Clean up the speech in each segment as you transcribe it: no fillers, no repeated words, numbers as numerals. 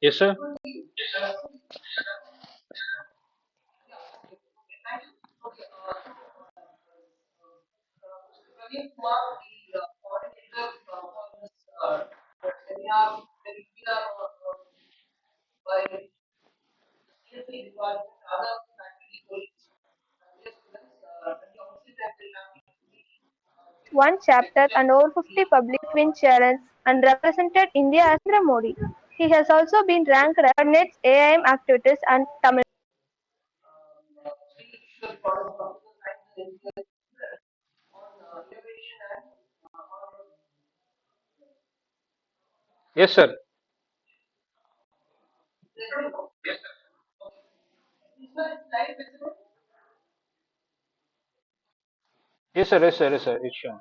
Yes, sir. One chapter and over 50 published twin channels and represented India as Narendra Modi. He has also been ranked at NET's AIM activities and Tamil. Yes, sir. Yes, sir. Yes, sir. Yes, sir. It's shown.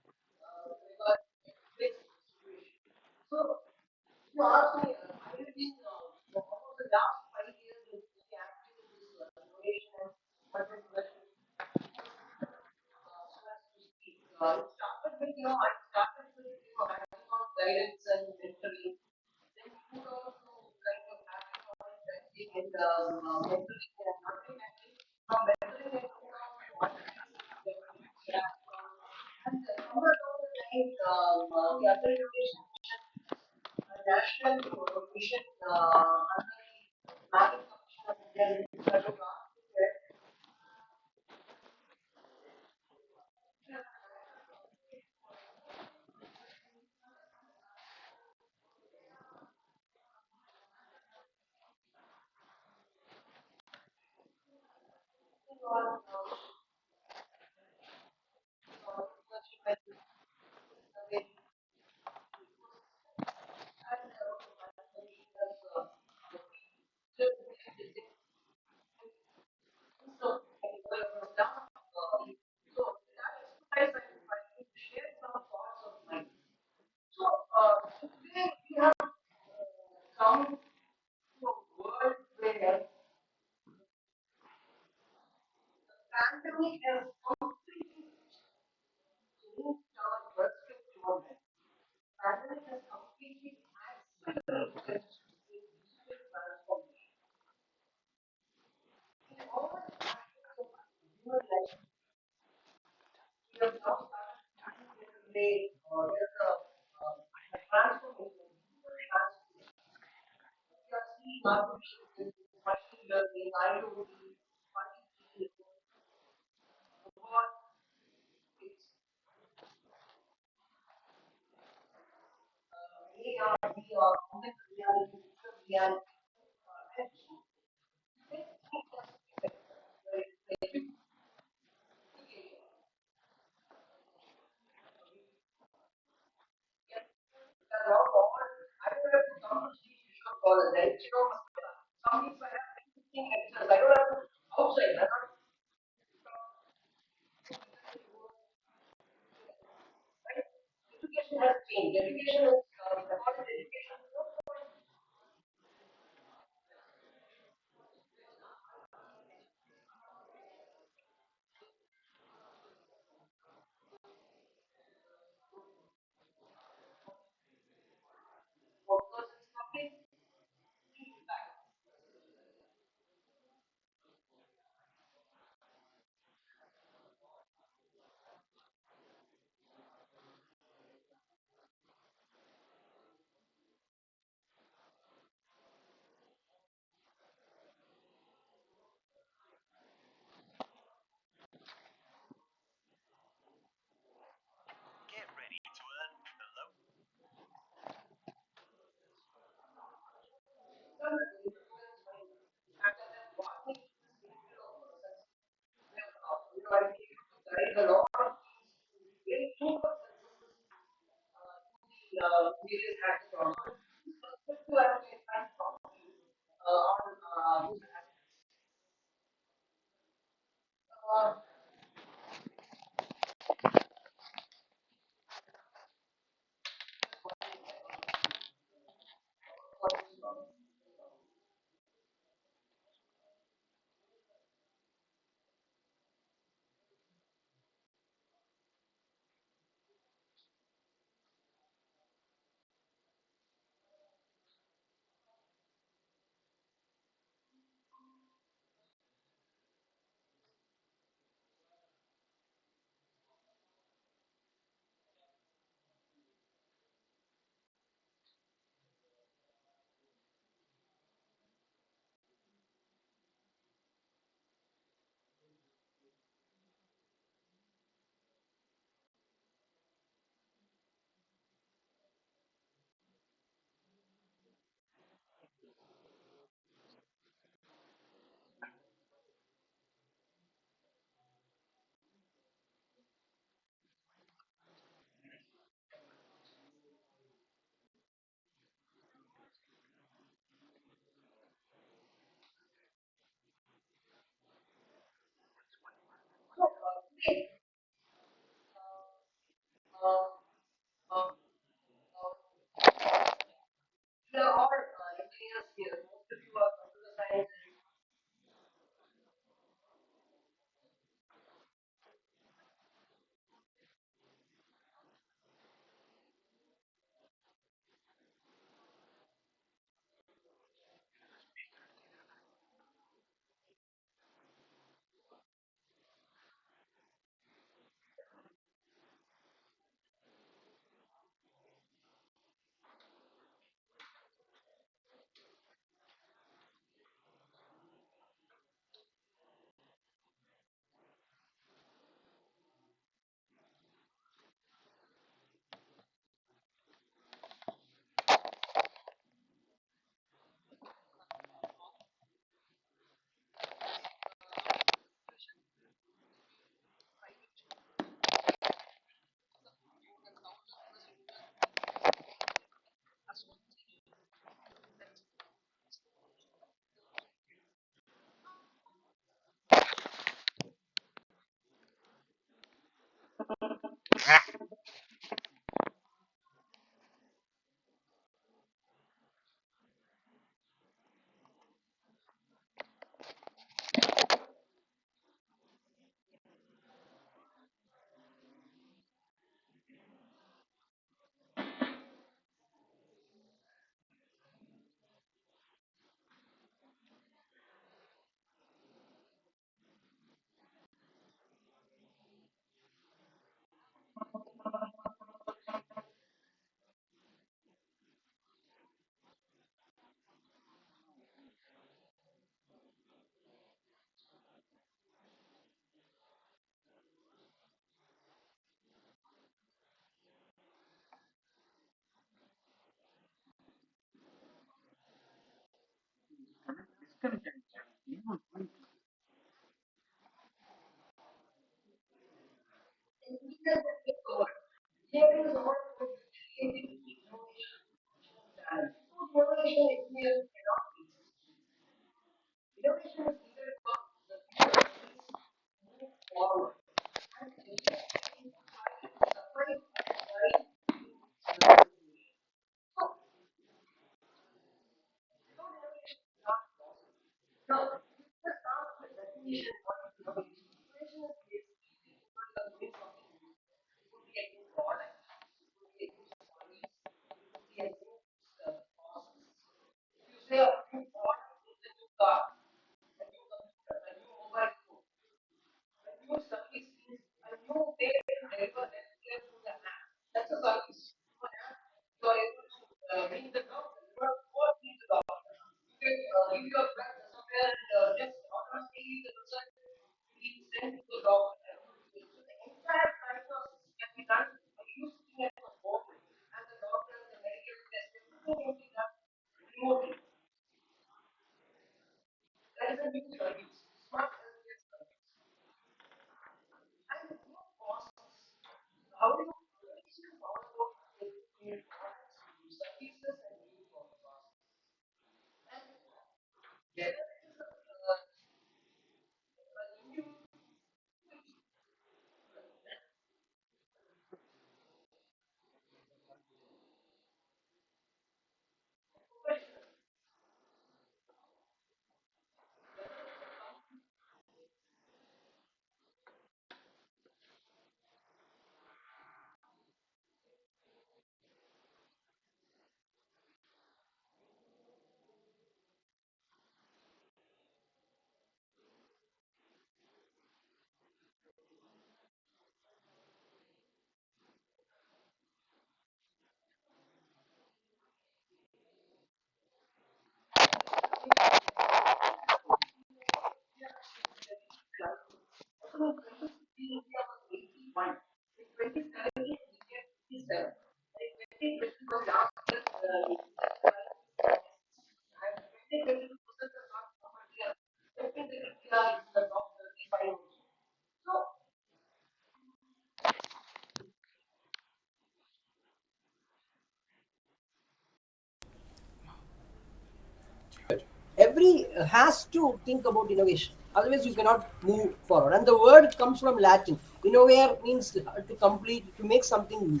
Every has to think about innovation, otherwise you cannot move forward. And the word comes from Latin. Innovare means to complete, to make something new.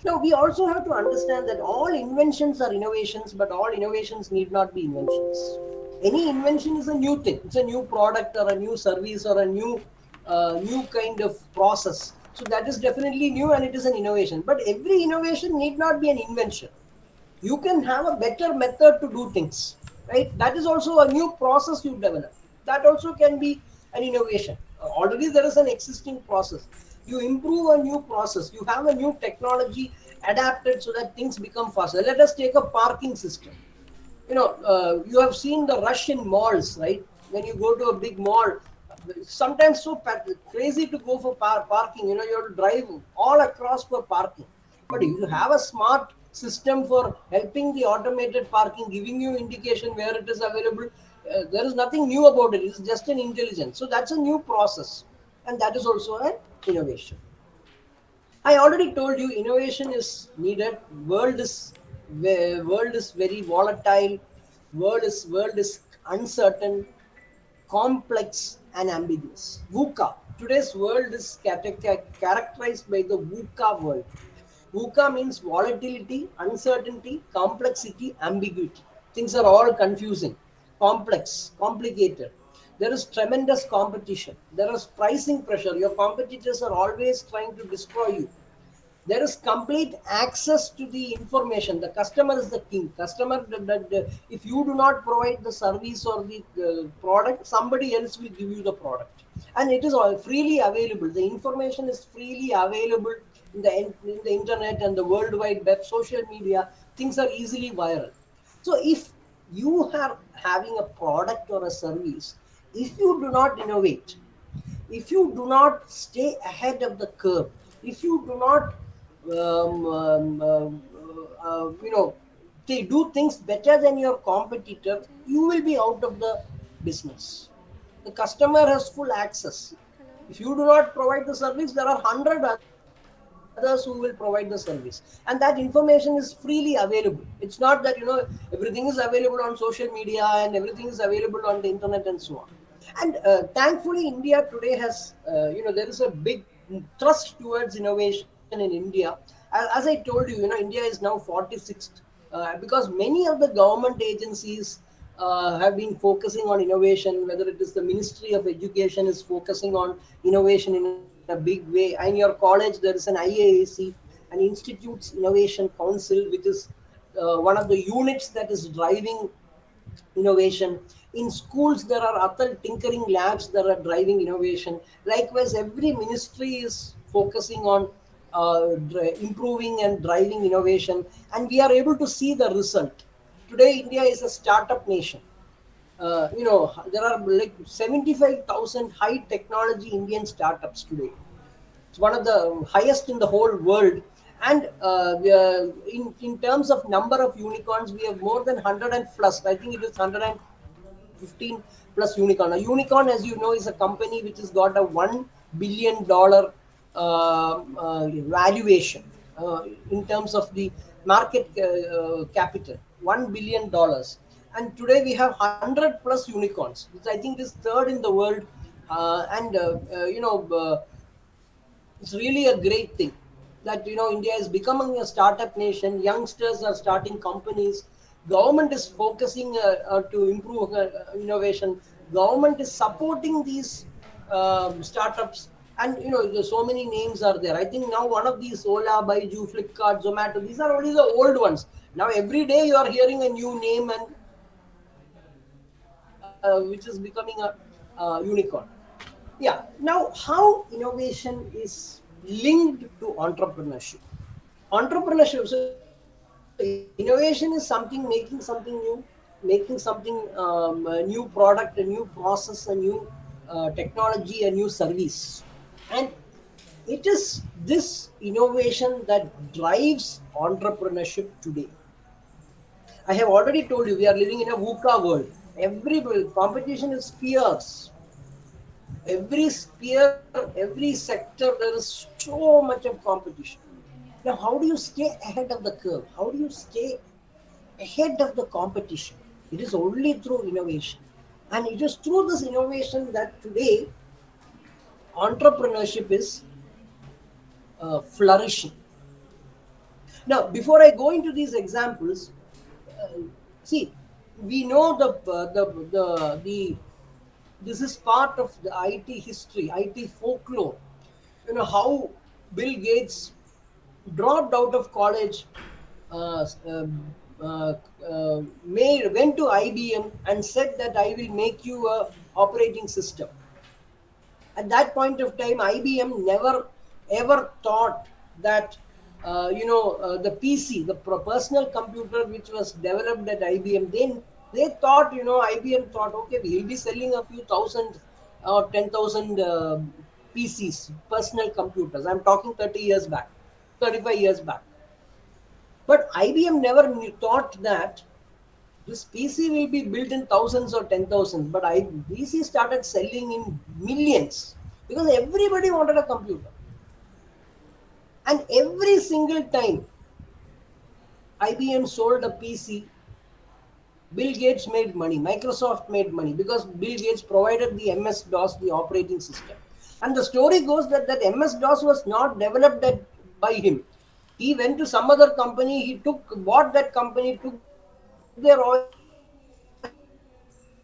Now we also have to understand that all inventions are innovations, but all innovations need not be inventions. Any invention is a new thing, it's a new product or a new service or a new kind of process. So that is definitely new and it is an innovation, but every innovation need not be an invention. You can have a better method to do things, right? That is also a new process you develop. That also can be an innovation. Already there is an existing process, you improve a new process, you have a new technology adapted so that things become faster. Let us take a parking system. You have seen the rush in malls, right? When you go to a big mall, sometimes so crazy to go for parking. You have to drive all across for parking. But if you have a smart system for helping the automated parking, giving you indication where it is available, there is nothing new about it. It's just an intelligence. So that's a new process, and that is also an innovation. I already told you innovation is needed. World is very volatile. World is uncertain, complex, and ambiguous. VUCA. Today's world is characterized by the VUCA world. VUCA means volatility, uncertainty, complexity, ambiguity. Things are all confusing, complex, complicated. There is tremendous competition. There is pricing pressure. Your competitors are always trying to destroy you. There is complete access to the information. The customer is the king. If you do not provide the service or the product, somebody else will give you the product, and it is all freely available. The information is freely available in the internet and the world wide web, social media. Things are easily viral. So if you are having a product or a service, if you do not innovate, if you do not stay ahead of the curve, if you do not um, um, um, you know they do things better than your competitor, you will be out of the business. The customer has full access. Hello. If you do not provide the service, there are 100 others who will provide the service, and that information is freely available. It's not that everything is available on social media and everything is available on the internet and so on. And thankfully, India today has there is a big thrust towards innovation in India. As I told you, India is now 46th, because many of the government agencies have been focusing on innovation. Whether it is the Ministry of Education is focusing on innovation in a big way. In your college, there is an IAAC, an Institutes Innovation Council, which is one of the units that is driving innovation. In schools, there are other tinkering labs that are driving innovation. Likewise, every ministry is focusing on improving and driving innovation, and we are able to see the result. Today, India is a startup nation. There are like 75,000 high technology Indian startups today. It's one of the highest in the whole world. And in terms of number of unicorns, we have more than 100 and plus. I think it is 115 plus unicorn. A unicorn, as you know, is a company which has got a $1 billion valuation in terms of the market capital. $1 billion. And today we have 100 plus unicorns, which I think is third in the world. And It's really a great thing that India is becoming a startup nation. Youngsters are starting companies. Government is focusing to improve innovation. Government is supporting these startups, and there's so many names are there. I think now one of these, Ola, Baiju, Flipkart, Zomato, these are only the old ones. Now every day you are hearing a new name, and which is becoming a unicorn. Yeah. Now, how innovation is linked to entrepreneurship? Entrepreneurship. So, innovation is something, making something new, making something, a new product, a new process, a new technology, a new service. And it is this innovation that drives entrepreneurship today. I have already told you we are living in a VUCA world. Every competition is fierce. Every sphere, every sector, there is so much of competition. Now, how do you stay ahead of the curve? How do you stay ahead of the competition? It is only through innovation. And it is through this innovation that today entrepreneurship is flourishing. Now, before I go into these examples, uh, see, we know the this is part of the IT history, IT folklore. How Bill Gates dropped out of college, uh, um, uh, went to IBM and said that I will make you a operating system. At that point of time, IBM never ever thought that the PC, the personal computer which was developed at IBM. Then they thought, IBM thought, okay, we'll be selling a few thousand or 10,000 PCs, personal computers. I'm talking 30 years back, 35 years back. But IBM never thought that this PC will be built in thousands or 10,000, but PC started selling in millions because everybody wanted a computer. And every single time IBM sold a PC, Bill Gates made money, Microsoft made money because Bill Gates provided the MS DOS, the operating system. And the story goes that MS DOS was not developed by him. He went to some other company, bought that company, took their OS,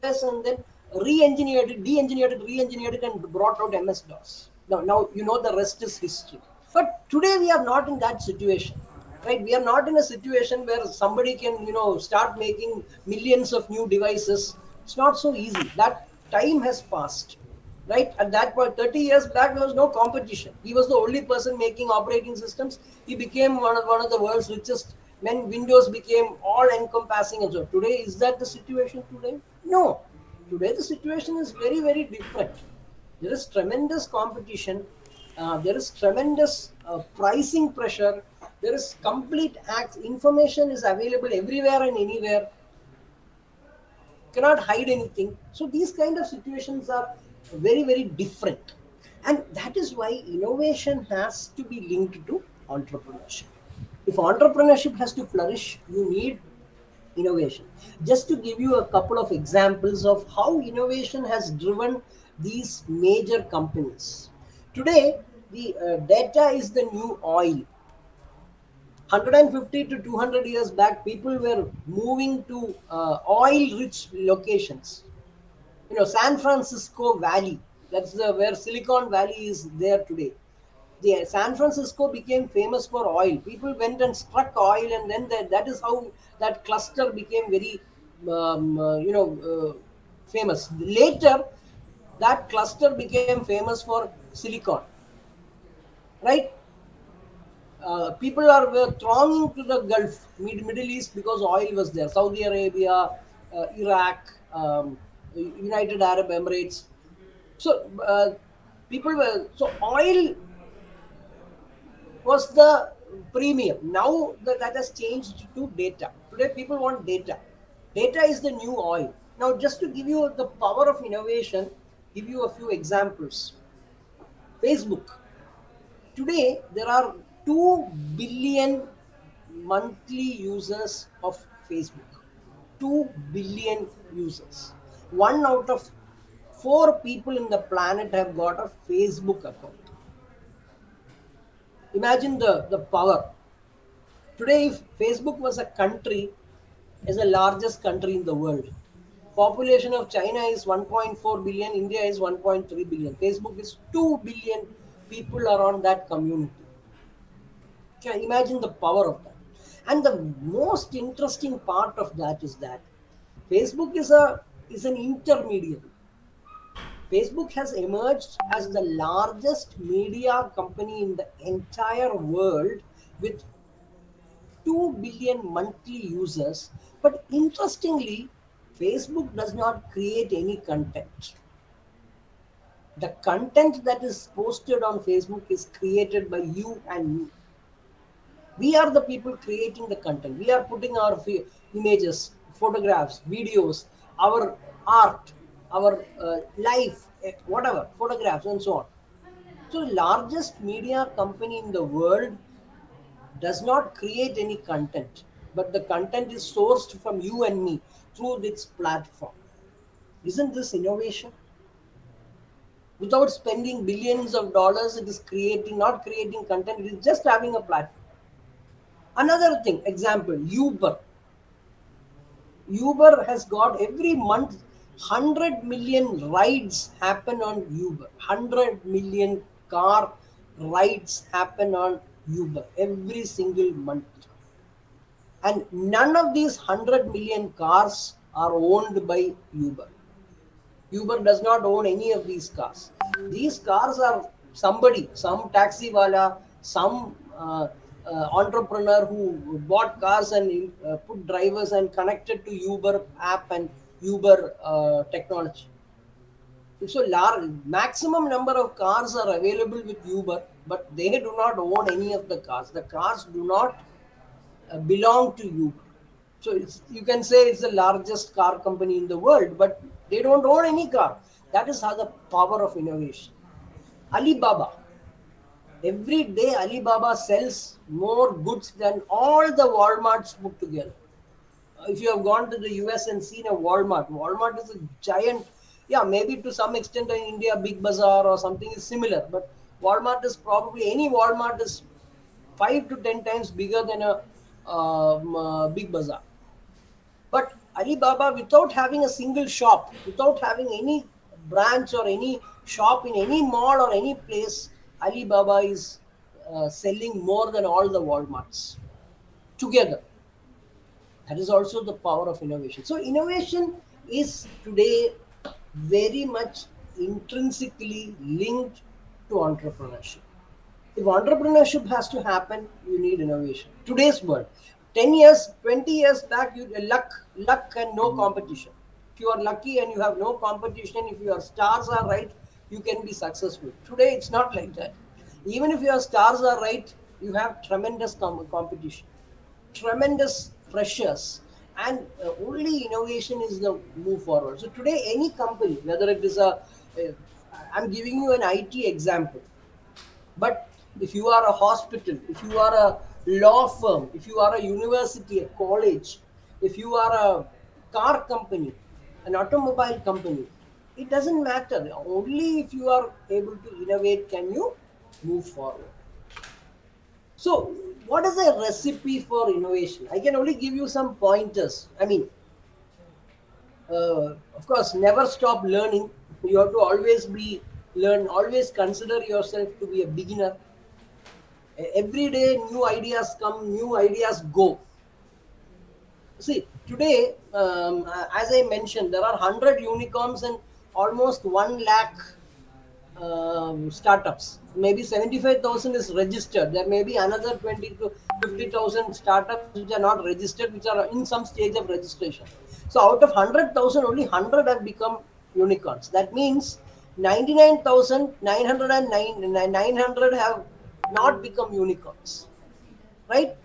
and then re-engineered it, de-engineered it, re-engineered it, and brought out MS DOS. Now you know the rest is history. But today we are not in that situation, right? We are not in a situation where somebody can start making millions of new devices. It's not so easy. That time has passed, right? At that point, 30 years back, there was no competition. He was the only person making operating systems. He became one of the world's richest men. Windows became all encompassing. And so today, is that the situation today? No. Today the situation is very, very different. There is tremendous competition. There is tremendous pricing pressure. There is complete information is available everywhere and anywhere. You cannot hide anything. So these kind of situations are very, very different. And that is why innovation has to be linked to Entrepreneurship. If entrepreneurship has to flourish, you need innovation. Just to give you a couple of examples of how innovation has driven these major companies. Today, the data is the new oil. 150 to 200 years back, people were moving to oil rich locations. San Francisco Valley, that's where Silicon Valley is there today. The San Francisco became famous for oil. People went and struck oil, and then that is how that cluster became very famous. Later, that cluster became famous for silicon, right? People were thronging to the Gulf, Middle East, because oil was there. Saudi Arabia, Iraq, United Arab Emirates. So people were so oil was the premium. Now that has changed to data. Today people want data. Data is the new oil. Now, just to give you the power of innovation, give you a few examples. Facebook. Today, there are 2 billion monthly users of Facebook. 2 billion users. One out of 4 people in the planet have got a Facebook account. Imagine the power. Today, if Facebook was a country, is the largest country in the world. Population of China is 1.4 billion, India is 1.3 billion. Facebook is 2 billion people are on that community. Can you imagine the power of that? And the most interesting part of that is that Facebook is an intermediary. Facebook has emerged as the largest media company in the entire world with 2 billion monthly users. But interestingly, Facebook does not create any content. The content that is posted on Facebook is created by you and me. We are the people creating the content. We are putting our images, photographs, videos, our art, our life, whatever, photographs and so on. So the largest media company in the world does not create any content, but the content is sourced from you and me through its platform. Isn't this innovation? Without spending billions of dollars, it is creating, not creating content, it is just having a platform. Another thing, example, Uber. Uber has got every month 100 million rides happen on Uber. 100 million car rides happen on Uber every single month. And none of these 100 million cars are owned by Uber. Uber does not own any of these cars. These cars are somebody, some taxi wala, some entrepreneur who bought cars and put drivers and connected to Uber app and Uber technology. So maximum number of cars are available with Uber, but they do not own any of the cars. The cars do not belong to Uber. So you can say it's the largest car company in the world, but they don't own any car. That is how the power of innovation. Alibaba. Every day Alibaba sells more goods than all the Walmarts put together. If you have gone to the US and seen a Walmart, Walmart is a giant, yeah, maybe to some extent in India, Big Bazaar or something is similar, but Walmart is probably, any Walmart is 5 to 10 times bigger than a Big Bazaar. But Alibaba, without having a single shop, without having any branch or any shop in any mall or any place, Alibaba is selling more than all the Walmarts together. That is also the power of innovation. So innovation is today very much intrinsically linked to entrepreneurship. If entrepreneurship has to happen, you need innovation. Today's world, 10 years, 20 years back, you luck and no competition. If you are lucky and you have no competition, if your stars are right, you can be successful. Today, it's not like that. Even if your stars are right, you have tremendous competition, tremendous pressures, and only innovation is the move forward. So today, any company, whether it is I'm giving you an IT example, but If you are a hospital, if you are a law firm, if you are a university, a college, if you are a car company, an automobile company, it doesn't matter. Only if you are able to innovate can you move forward. So, what is a recipe for innovation? I can only give you some pointers. I mean, of course, never stop learning. You have to always be learn. Always consider yourself to be a beginner. Every day, new ideas come, new ideas go. See, today, as I mentioned, there are 100 unicorns and almost 1 lakh startups. Maybe 75,000 is registered. There may be another 20 to 50,000 startups which are not registered, which are in some stage of registration. So out of 100,000, only 100 have become unicorns. That means 99,909 have not become unicorns, right?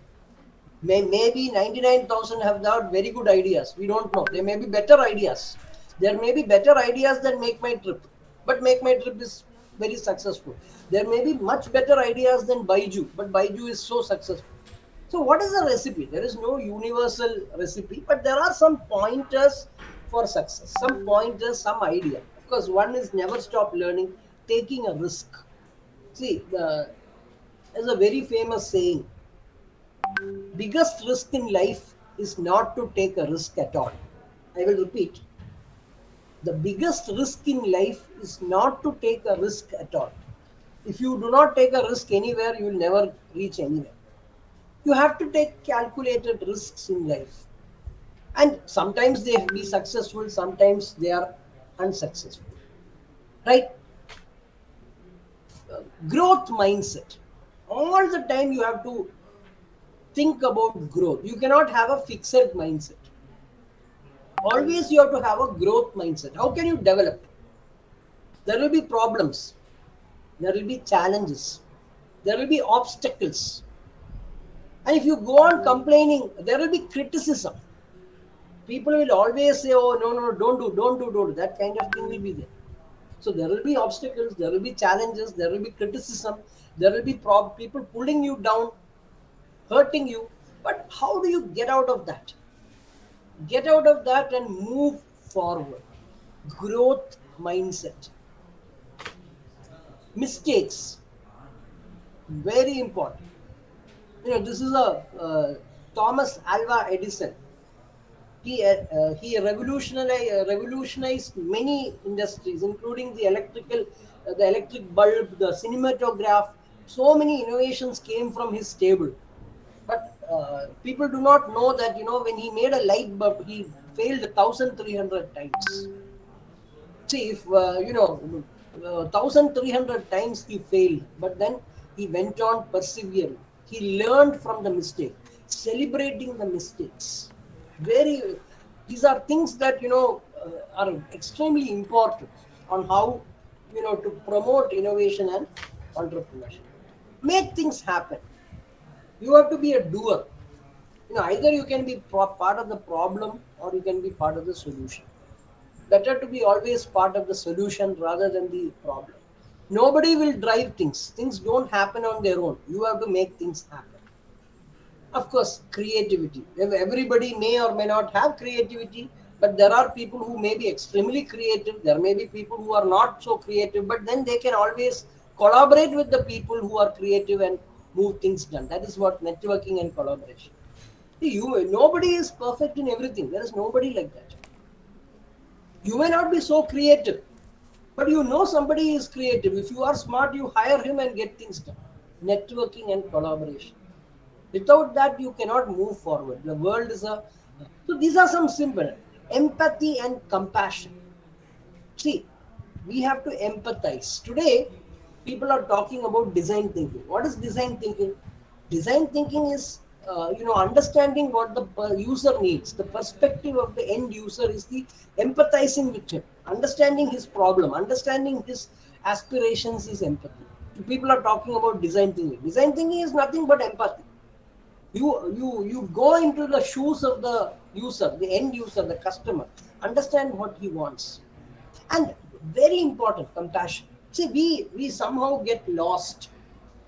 Maybe 99,000 have got very good ideas. We don't know. There may be better ideas. There may be better ideas than Make My Trip. But Make My Trip is very successful. There may be much better ideas than Baiju. But Baiju is so successful. So, what is the recipe? There is no universal recipe, but there are some pointers for success. Some pointers, some idea. Of course, one is never stop learning, taking a risk. See, there's a very famous saying: biggest risk in life is not to take a risk at all. I will repeat. The biggest risk in life is not to take a risk at all. If you do not take a risk anywhere, you will never reach anywhere. You have to take calculated risks in life. And sometimes they be successful, sometimes they are unsuccessful. Right? Growth mindset. All the time you have to think about growth. You cannot have a fixed mindset. Always you have to have a growth mindset. How can you develop? There will be problems, there will be challenges, there will be obstacles, and if you go on complaining, there will be criticism. People will always say, oh, no, no, don't do that kind of thing will be there. So there will be obstacles, there will be challenges, there will be criticism, there will be people pulling you down, hurting you. But how do you get out of that? Get out of that and move forward. Growth mindset. Mistakes, very important. This is a Thomas Alva Edison. He revolutionized many industries, including the electric bulb, the cinematograph. So many innovations came from his table. But people do not know that when he made a light bulb, he failed 1,300 times. See, if 1,300 times he failed, but then he went on persevering. He learned from the mistake, celebrating the mistakes. Very, these are things that are extremely important on how to promote innovation and entrepreneurship. Make things happen. You have to be a doer. Either you can be part of the problem or you can be part of the solution. Better to be always part of the solution rather than the problem. Nobody will drive things. Things don't happen on their own. You have to make things happen. Of course, creativity. Everybody may or may not have creativity, but there are people who may be extremely creative. There may be people who are not so creative, but then they can always collaborate with the people who are creative and move things done. That is what networking and collaboration. Nobody is perfect in everything. There is nobody like that. You may not be so creative, but somebody is creative. If you are smart, you hire him and get things done. Networking and collaboration. Without that, you cannot move forward. The world is a. So these are some simple empathy and compassion. See, we have to empathize. Today, people are talking about design thinking. What is design thinking? Design thinking is understanding what the user needs. The perspective of the end user is the empathizing with him, understanding his problem, understanding his aspirations is empathy. People are talking about design thinking. Design thinking is nothing but empathy. You go into the shoes of the user, the end user, the customer, understand what he wants. And very important, compassion. See, we somehow get lost.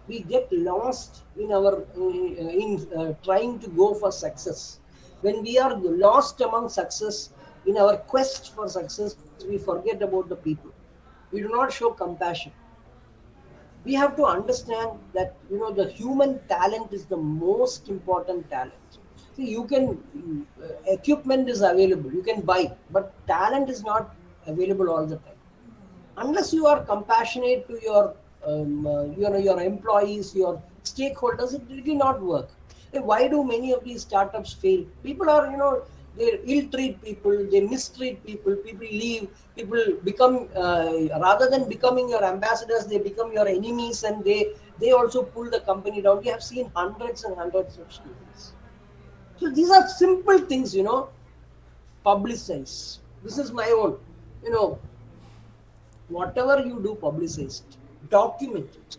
We get lost in our in trying to go for success. When we are lost among success, in our quest for success, we forget about the people. We do not show compassion. We have to understand that the human talent is the most important talent. See, you can equipment is available, you can buy, but talent is not available all the time. Unless you are compassionate to your your employees, your stakeholders, it will not work. Why do many of these startups fail? People are, they ill treat people, they mistreat people, people leave, people become, rather than becoming your ambassadors, they become your enemies, and they also pull the company down. We have seen hundreds and hundreds of stories. So these are simple things, publicize. This is my own, you know whatever you do, publicize it, document it.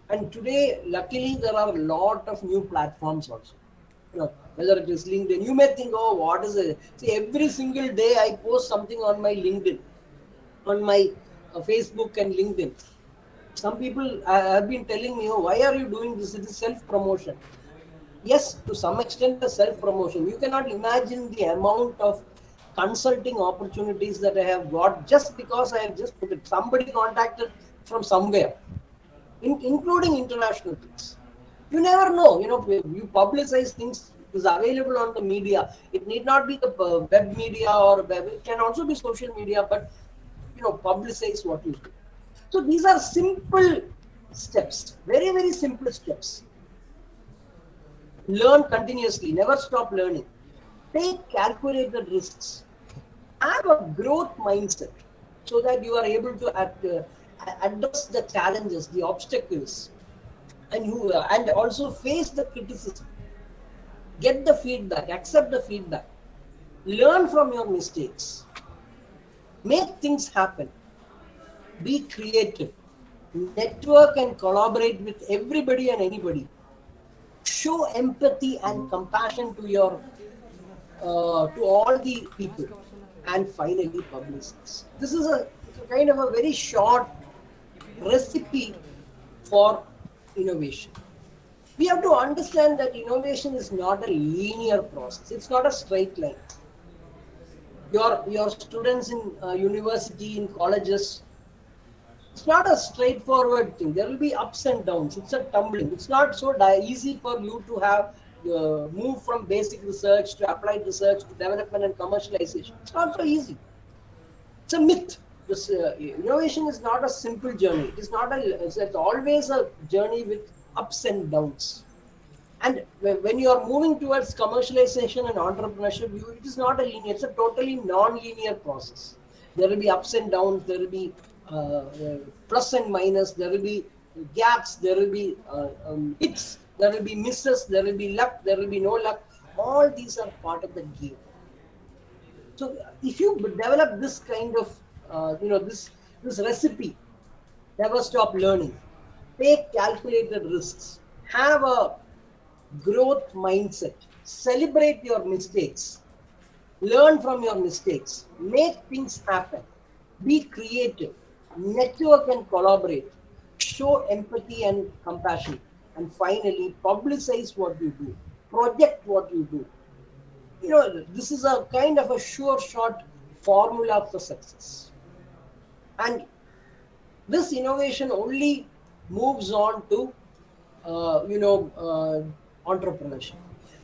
And today, luckily, there are a lot of new platforms also. Whether it is LinkedIn, you may think, oh, what is it? See, every single day I post something on my LinkedIn, on my Facebook and LinkedIn. Some people have been telling me, oh, why are you doing this? It is self promotion. Yes, to some extent, a self promotion. You cannot imagine the amount of consulting opportunities that I have got just because I have just put it. Somebody contacted from somewhere, including international things. You never know. You publicize things, it is available on the media. It need not be the web media, or web. It can also be social media, but publicize what you do. So these are simple steps, very very simple steps. Learn continuously, never stop learning. Take calculated risks. Have a growth mindset so that you are able to address the challenges, the obstacles, and also face the criticism. Get the feedback, accept the feedback, learn from your mistakes, make things happen, be creative, network and collaborate with everybody and anybody. Show empathy and compassion to all the people, and finally publicize. This is a kind of a very short recipe for innovation. We have to understand that innovation is not a linear process. It's not a straight line. Your students in university, in colleges, it's not a straightforward thing. There will be ups and downs. It's a tumbling. It's not so easy for you to have move from basic research to applied research to development and commercialization. It's not so easy. It's a myth. This innovation is not a simple journey. It is not a. It's always a journey with ups and downs. And when you are moving towards commercialization and entrepreneurship, it is not a linear. It's a totally non-linear process. There will be ups and downs. There will be plus and minus. There will be gaps. There will be hits. There will be misses. There will be luck. There will be no luck. All these are part of the game. So if you develop this kind of this recipe, never stop learning, take calculated risks, have a growth mindset, celebrate your mistakes, learn from your mistakes, make things happen, be creative, network and collaborate, show empathy and compassion, and finally publicize what you do, project what you do. This is a kind of a sure shot formula for success. And this innovation only moves on to entrepreneurship.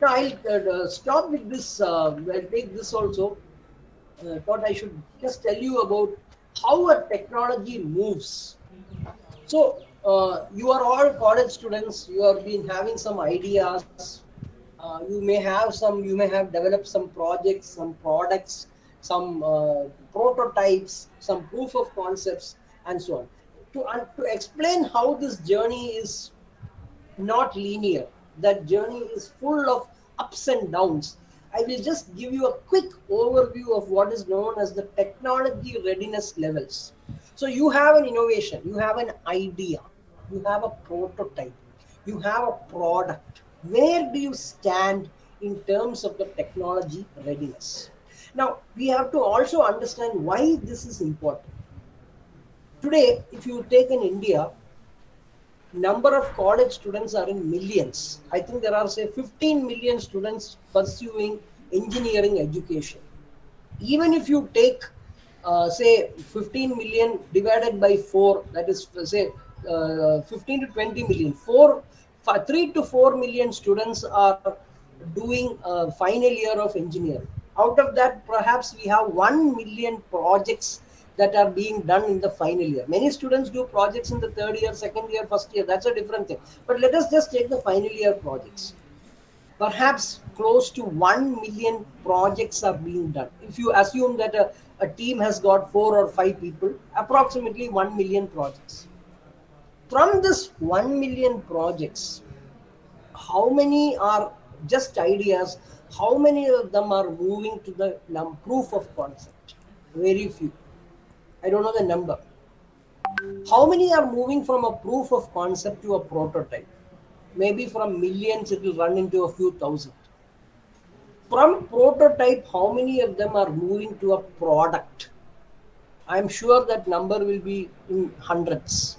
Now I'll stop with this. I'll take this also. Thought I should just tell you about how a technology moves. So you are all college students. You have been having some ideas. You may have developed some projects, some products, some prototypes, some proof of concepts, and so on. To explain how this journey is not linear, that journey is full of ups and downs, I will just give you a quick overview of what is known as the technology readiness levels. So you have an innovation, you have an idea, you have a prototype, you have a product. Where do you stand in terms of the technology readiness? Now we have to also understand why this is important. Today, if you take in India, Number of college students are in millions. I think there are say 15 million students pursuing engineering education. Even if you take say 15 million divided by 4, that is say 15 to 20 million, 3 to 4 million students are doing final year of engineering. Out of that, perhaps we have 1 million projects that are being done in the final year. Many students do projects in the third year, second year, first year. That's a different thing. But let us just take the final year projects. Perhaps close to 1 million projects are being done. If you assume that a team has got 4 or 5 people, approximately 1 million projects. From this 1 million projects, how many are just ideas? How many of them are moving to the proof of concept? Very few. I don't know the number. How many are moving from a proof of concept to a prototype? Maybe from millions, it will run into a few thousand. From prototype, how many of them are moving to a product? I'm sure that number will be in hundreds,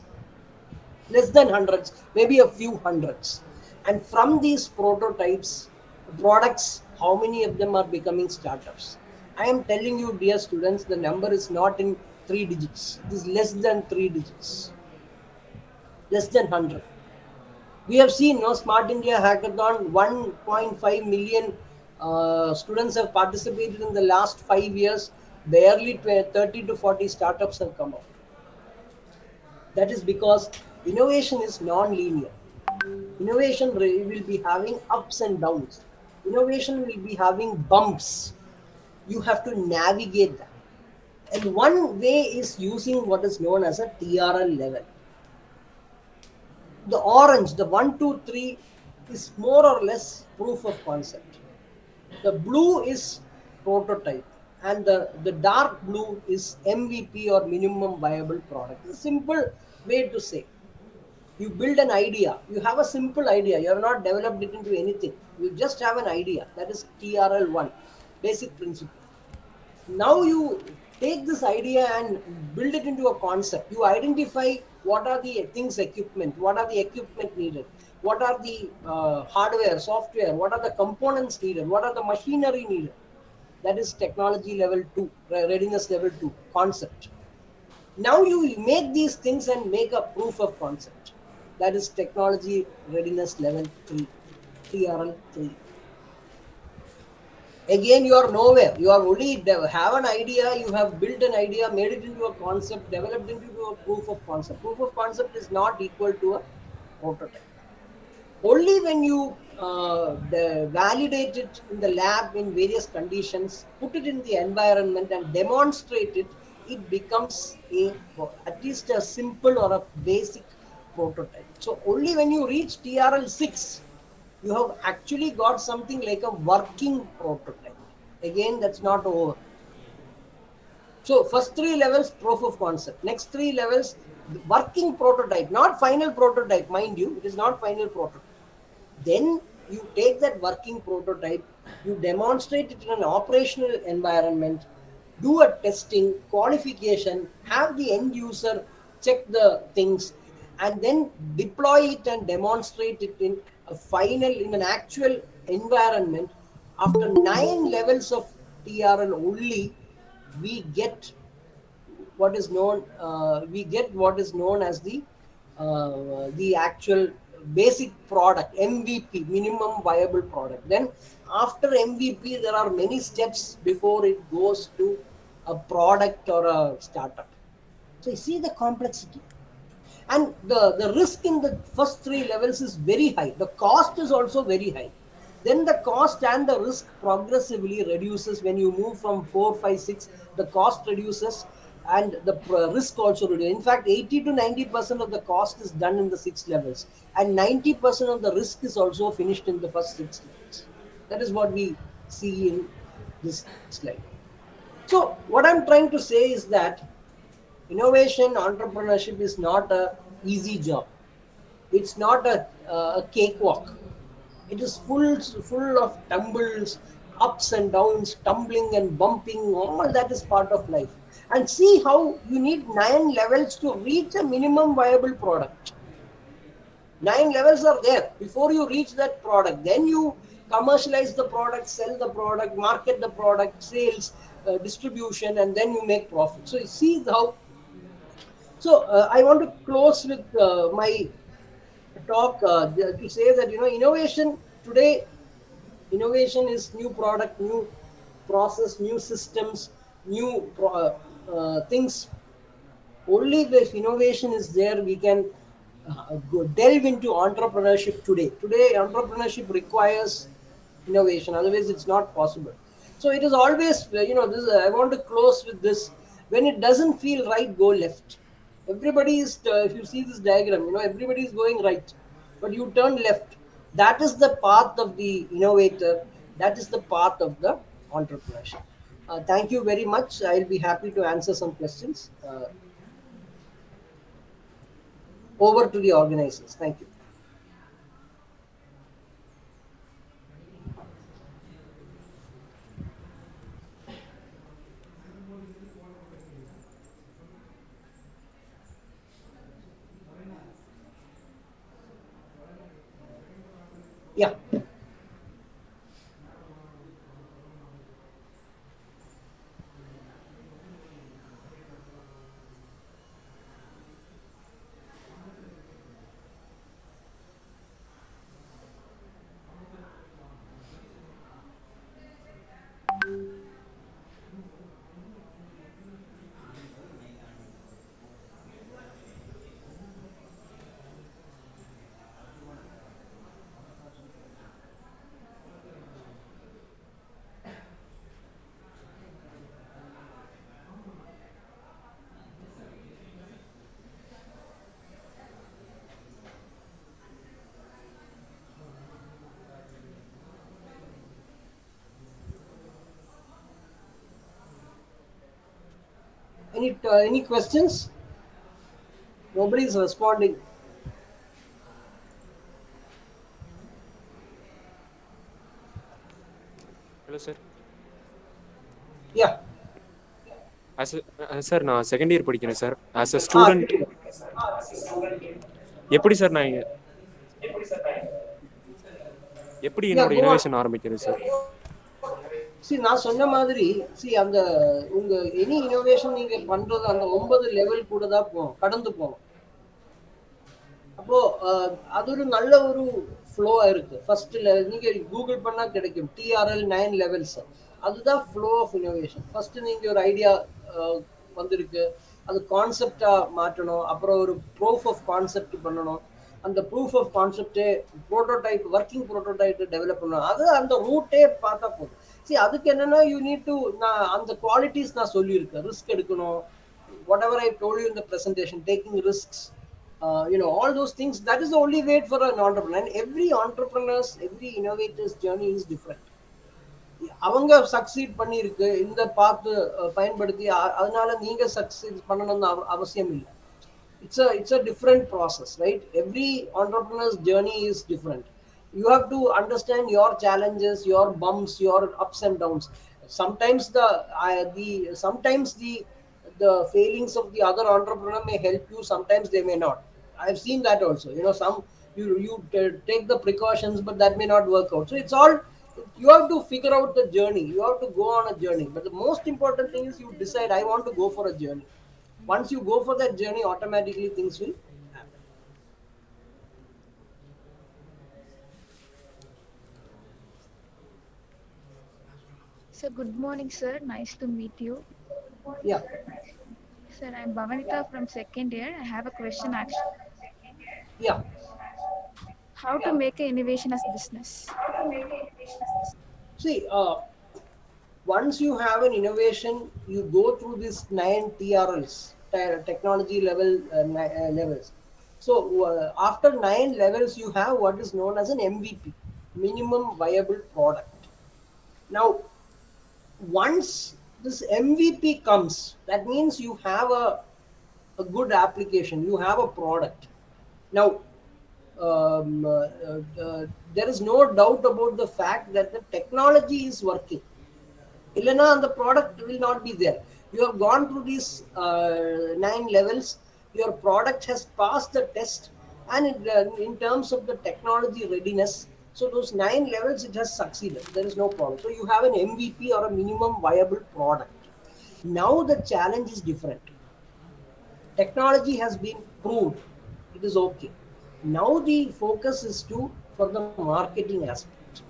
less than hundreds, maybe a few hundreds. And from these prototypes, products, how many of them are becoming startups? I am telling you, dear students, the number is not in 3 digits. It is less than 3 digits, less than 100. We have seen no Smart India Hackathon, 1.5 million students have participated in the last 5 years. Barely 30 to 40 startups have come out. That is because innovation is non-linear. Innovation will be having ups and downs. Innovation will be having bumps. You have to navigate that. And one way is using what is known as a TRL level. The orange, the 1, 2, 3, is more or less proof of concept. The blue is prototype, and the dark blue is MVP or minimum viable product. It's a simple way to say. You build an idea, you have a simple idea, you have not developed it into anything. You just have an idea. That is TRL1, basic principle. Now you take this idea and build it into a concept. You identify what are the things, equipment, what are the equipment needed, what are the hardware, software, what are the components needed, what are the machinery needed. That is technology level 2, readiness level 2 concept. Now you make these things and make a proof of concept. That is technology readiness level 3, TRL 3. Again, you are nowhere. You are only have an idea, you have built an idea, made it into a concept, developed into a proof of concept. Proof of concept is not equal to a prototype. Only when you validate it in the lab in various conditions, put it in the environment and demonstrate it, it becomes at least a simple or a basic prototype. So only when you reach TRL 6, you have actually got something like a working prototype. Again, that's not over. So first 3 levels, proof of concept. Next 3 levels, working prototype, not final prototype, mind you, it is not final prototype. Then you take that working prototype, you demonstrate it in an operational environment, do a testing, qualification, have the end user check the things, and then deploy it and demonstrate it in a final, in an actual environment. After 9 levels of TRL only, we get what is known as the actual basic product, MVP, minimum viable product. Then after MVP, there are many steps before it goes to a product or a startup. So you see the complexity. And the risk in the first 3 levels is very high. The cost is also very high. Then the cost and the risk progressively reduces when you move from 4, 5, 6. The cost reduces and the risk also reduces. In fact, 80 to 90% of the cost is done in the 6 levels, and 90% of the risk is also finished in the first 6 levels. That is what we see in this slide. So what I'm trying to say is that innovation entrepreneurship is not a easy job. It's not a cakewalk. It is full of tumbles, ups and downs, tumbling and bumping. All that is part of life. And see how you need 9 levels to reach a minimum viable product. 9 levels are there before you reach that product. Then you commercialize the product, sell the product, market the product, sales, distribution, and then you make profit. So you see how. So I want to close with my talk to say that innovation today, innovation is new product, new process, new systems, new things. Only if innovation is there, we can delve into entrepreneurship today. Today, entrepreneurship requires innovation, otherwise, it's not possible. So, it is always, this. I want to close with this. When it doesn't feel right, go left. Everybody is, if you see this diagram, everybody is going right, but you turn left. That is the path of the innovator, that is the path of the entrepreneurship. Thank you very much. I'll be happy to answer some questions. Over to the organizers. Thank you. Yeah. Any questions? Nobody is responding. Hello sir. Yeah. Sir நான் second year படிக்கிறேன் sir. As a Ah, student எப்படி sir நான் எப்படி yeah. என்னோட Go on. Innovation ஆரம்பிக்கிறது sir? நான் சொன்ன மாதிரி அந்த உங்க எனி இனோவேஷன் நீங்க பண்றது அந்த 9 லெவல் கூட தான் போகும், கடந்து போகும். அப்போ அது ஒரு நல்ல ஒரு ஃப்ளோவா இருக்கு. ஃபர்ஸ்ட் நீங்க கூகுள் பண்ணா கிடைக்கும் டிஆர்எல் 9 லெவல்ஸ். அதுதான் ஃப்ளோ ஆஃப் இனோவேஷன். ஃபர்ஸ்ட் நீங்க ஒரு ஐடியா வந்திருக்கு, அது கான்செப்டா மாற்றணும், அப்புறம் ஒரு ப்ரூஃப் ஆஃப் கான்செப்ட் பண்ணணும், அந்த ப்ரூஃப் ஆஃப் கான்செப்டே ப்ரோட்டோடைப், ஒர்க்கிங் ப்ரோட்டோடைப் டெவலப் பண்ணணும். அது அந்த ரூட்டே பார்த்தா போதும். அதுக்கு என்னன்னா யூ நீட் டு, நான் அந்த குவாலிட்டிஸ் நான் சொல்லியிருக்கேன். ரிஸ்க் எடுக்கணும், what ever I told you in the presentation, taking risks, all those things. That is the only way for an entrepreneur. And every innovator's journey is different. அவங்க succeed பண்ணியிருக்கு இந்த பார்த்து பயன்படுத்தி, அதனால நீங்க சக்சீட் பண்ணணும்னு அவசியம் இல்லை. It's a different process, right? Every entrepreneur's journey is different. You have to understand your challenges, your bumps, your ups and downs. Sometimes the failings of the other entrepreneur may help you, sometimes they may not. I've seen that also. Some you take the precautions, but that may not work out. So it's all, you have to figure out the journey. You have to go on a journey, but the most important thing is you decide, I want to go for a journey. Once you go for that journey, automatically things will happen. Sir, good morning, sir. Nice to meet you. Yeah. Sir, I'm Bhavanita from second year. I have a question actually. Yeah. How to make an innovation as business? See, once you have an innovation, you go through this 9 TRLs, technology levels. So after 9 levels, you have what is known as an MVP, minimum viable product. Now, once this MVP comes, that means you have a good application, you have a product. Now, there is no doubt about the fact that the technology is working. Ilana, and the product will not be there. You have gone through these 9 levels. Your product has passed the test. And in terms of the technology readiness, so those 9 levels it has succeeded. There is no problem. So you have an MVP or a minimum viable product. Now the challenge is different. Technology has been proved. It is okay. Now the focus is to for the marketing aspect.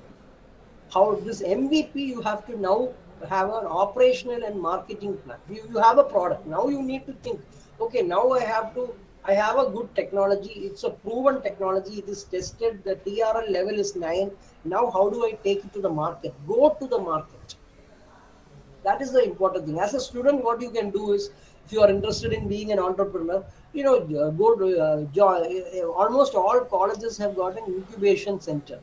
How this MVP you have to now have an operational and marketing plan. You have a product. Now you need to think, okay, now I have a good technology. It's a proven technology. It is tested. The TRL level is 9. Now how do I take it to the market? Go to the market. That is the important thing. As a student, what you can do is, if you are interested in being an entrepreneur, go to almost all colleges have got an incubation center.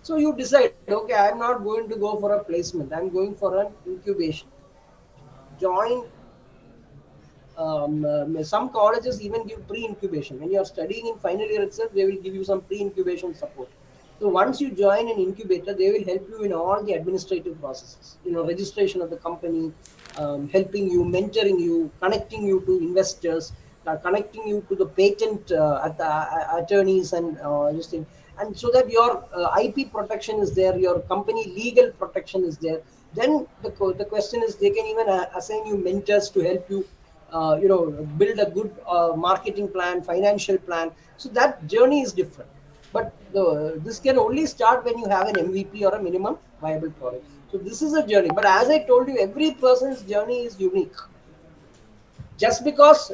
So you decide, okay, I'm not going to go for a placement. I'm going for an incubation. Join. Some colleges even give pre-incubation. When you are studying in final year itself, they will give you some pre-incubation support. So once you join an incubator, they will help you in all the administrative processes. Registration of the company, helping you, mentoring you, connecting you to investors, connecting you to the patent attorneys and this thing, and so that your IP protection is there, your company legal protection is there. Then the question is, they can even assign you mentors to help you build a good marketing plan, financial plan. So that journey is different. But this can only start when you have an MVP or a minimum viable product. So this is a journey, but as I told you, every person's journey is unique. Just because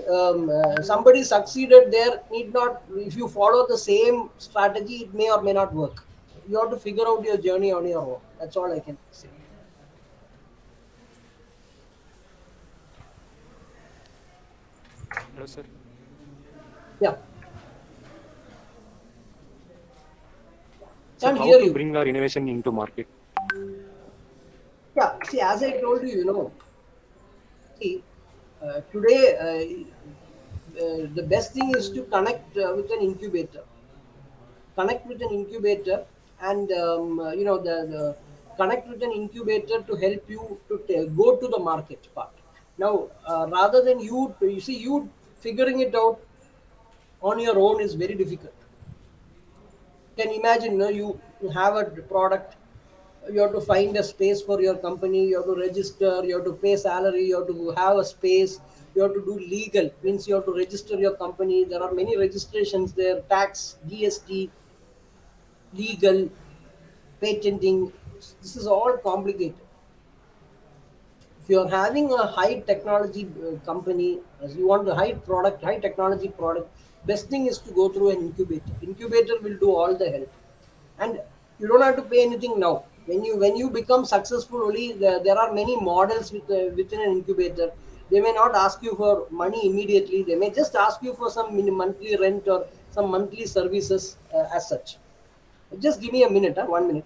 somebody succeeded there need not, if you follow the same strategy, it may or may not work. You have to figure out your journey on your own. That's all I can say. Hello, sir. Yeah, Sir, can't how hear to you. bring our innovation into market? Yeah, see, as I told you, see, today the best thing is to connect with an incubator. Connect with an incubator, and the connect with an incubator to help you to go to the market part. Now, rather than you see, you figuring it out on your own is very difficult. Can imagine, you have a product. You have to find a space for your company. You have to register. You have to pay salary. You have to have a space. You have to do legal, means you have to register your company. There are many registrations there: tax, GST, legal, patenting. This is all complicated. If you are having a high technology company, as you want a high product, high technology product, best thing is to go through an incubator. Incubator will do all the help, and you don't have to pay anything now. When you become successful, only there are many models within an incubator. They may not ask you for money immediately. They may just ask you for some monthly rent or some monthly services as such. Just give me a minute, 1 minute.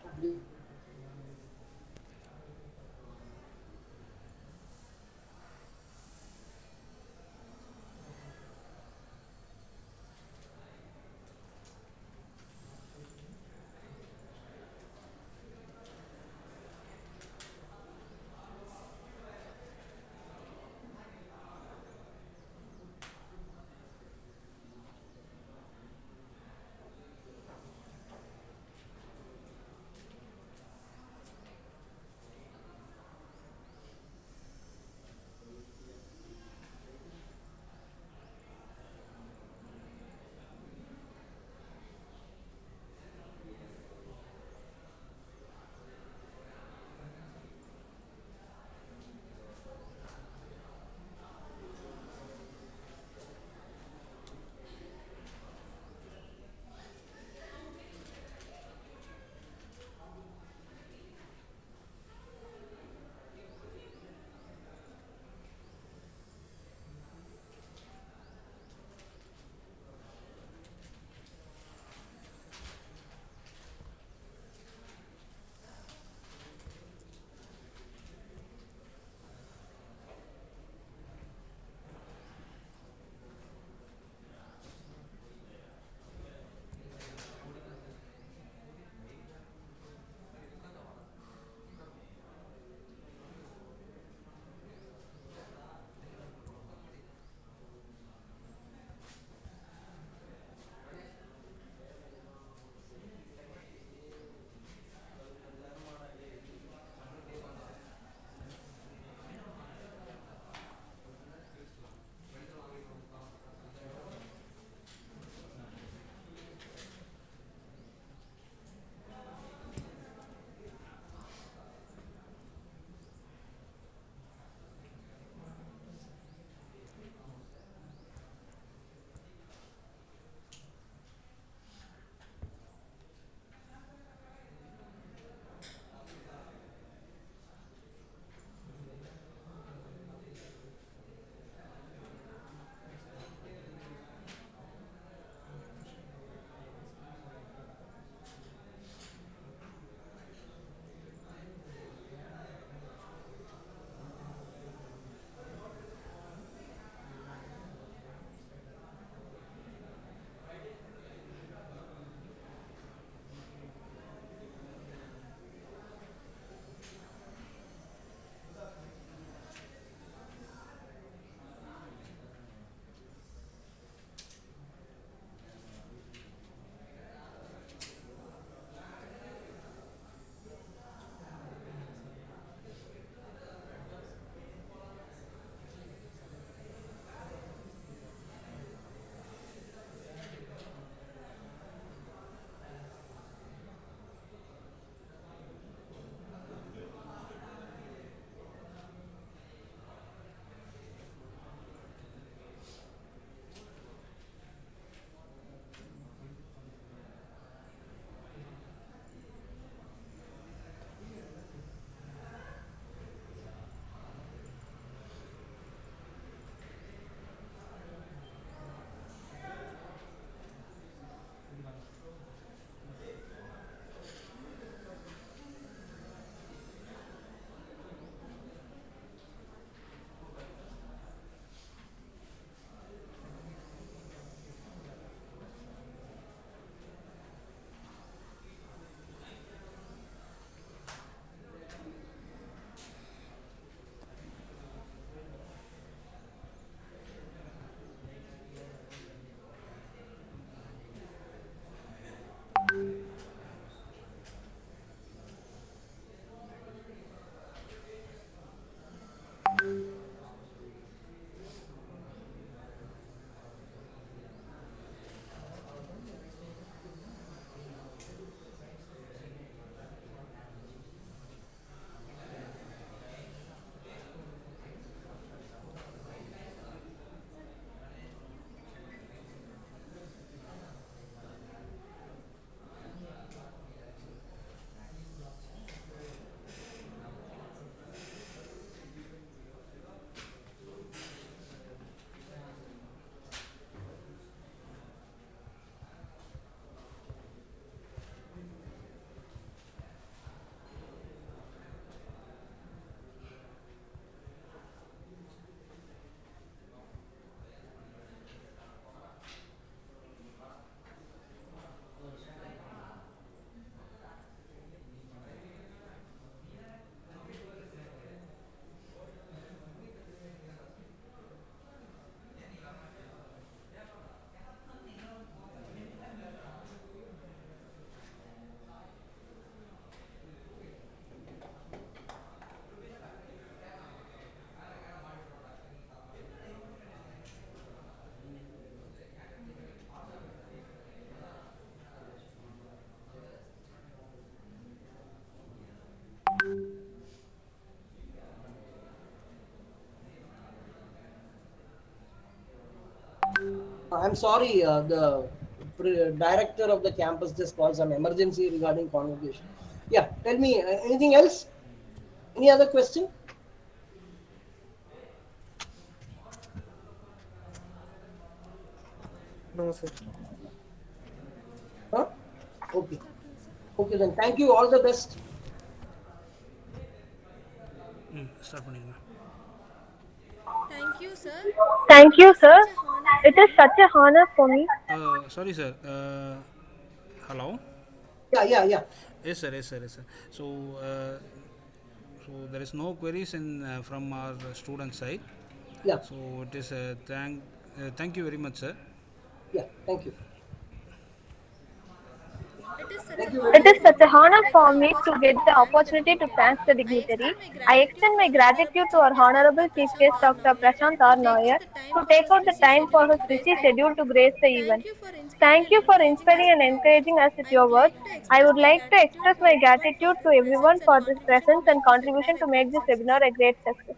I'm sorry, the director of the campus just called some emergency regarding convocation. Yeah, tell me, anything else? Any other question? No, sir. Huh? Okay. Okay, then thank you. All the best. Start பண்ணிடுங்க. Thank you, sir. Thank It you, is sir. such a honor It for is me. such a honor for me. Sorry sir. Hello. Yeah, yeah, yeah. Yes sir, yes sir, yes sir. So there is no queries in from our student side. Yeah, So it is thank you very much, sir. yeah. Thank you. It is such Thank a you very It honor is much. for such a me to honor get for the me to opportunity get to the thank the opportunity to dignitary. thank the I dignitary. extend my I gratitude extend to my our Honorable gratitude to Chief our Guest Honorable Dr. Chief Prashant Guest R. Dr. Nair Prashant to R. taking Nair the time to for take his out the busy time for schedule his to grace busy the schedule event. to grace the event. Thank you for inspiring Thank and you for encouraging us inspiring with and your words. encouraging us with I your would words. like to I express would my like to gratitude express to my everyone for gratitude to their everyone presence and for this contribution to presence and make this contribution webinar a to make great this success. webinar a great success.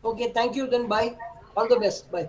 Okay, thank you. Then bye. All the best. Bye.